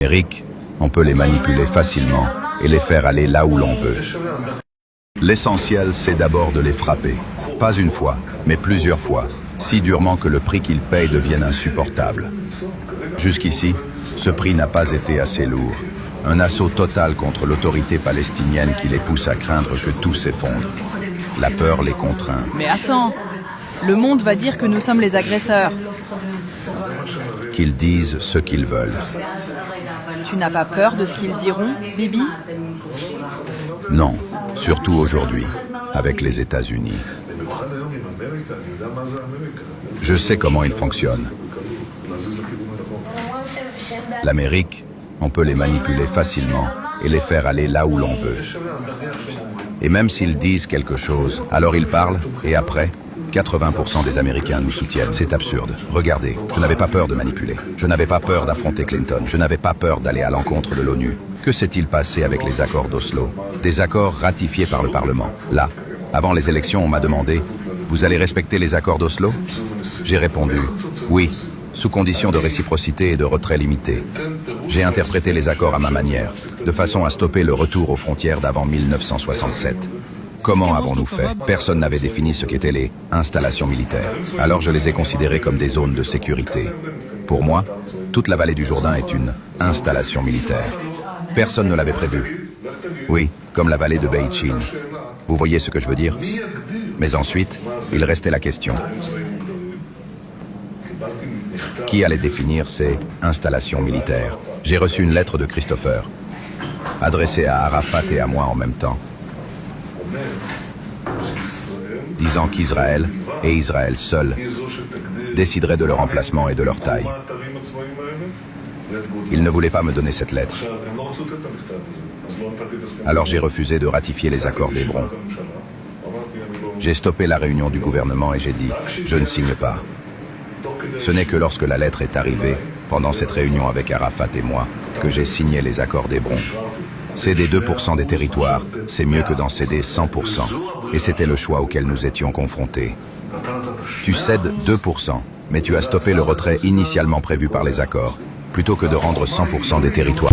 Numériques, on peut les manipuler facilement et les faire aller là où l'on veut. L'essentiel, c'est d'abord de les frapper. Pas une fois, mais plusieurs fois, si durement que le prix qu'ils payent devienne insupportable. Jusqu'ici, ce prix n'a pas été assez lourd. Un assaut total contre l'autorité palestinienne qui les pousse à craindre que tout s'effondre. La peur les contraint. Mais attends, le monde va dire que nous sommes les agresseurs. Qu'ils disent ce qu'ils veulent. Tu n'as pas peur de ce qu'ils diront, Bibi? Non, surtout aujourd'hui, avec les États-Unis. Je sais comment ils fonctionnent. L'Amérique, on peut les manipuler facilement et les faire aller là où l'on veut. Et même s'ils disent quelque chose, alors ils parlent, et après, 80% des Américains nous soutiennent. C'est absurde. Regardez, je n'avais pas peur de manipuler. Je n'avais pas peur d'affronter Clinton. Je n'avais pas peur d'aller à l'encontre de l'ONU. Que s'est-il passé avec les accords d'Oslo? Des accords ratifiés par le Parlement. Là, avant les élections, on m'a demandé « Vous allez respecter les accords d'Oslo ?» J'ai répondu « Oui, sous condition de réciprocité et de retrait limité. » J'ai interprété les accords à ma manière, de façon à stopper le retour aux frontières d'avant 1967. Comment avons-nous fait? Personne n'avait défini ce qu'étaient les installations militaires. Alors je les ai considérées comme des zones de sécurité. Pour moi, toute la vallée du Jourdain est une installation militaire. Personne ne l'avait prévu. Oui, comme la vallée de Beït-Shin. Vous voyez ce que je veux dire? Mais ensuite, il restait la question. Qui allait définir ces installations militaires? J'ai reçu une lettre de Christopher, adressée à Arafat et à moi en même temps, disant qu'Israël, et Israël seul, déciderait de leur emplacement et de leur taille. Il ne voulait pas me donner cette lettre. Alors j'ai refusé de ratifier les accords d'Hébron. J'ai stoppé la réunion du gouvernement et j'ai dit « Je ne signe pas ». Ce n'est que lorsque la lettre est arrivée, pendant cette réunion avec Arafat et moi, que j'ai signé les accords d'Hébron. Céder 2% des territoires, c'est mieux que d'en céder 100%. Et c'était le choix auquel nous étions confrontés. Tu cèdes 2%, mais tu as stoppé le retrait initialement prévu par les accords, plutôt que de rendre 100% des territoires.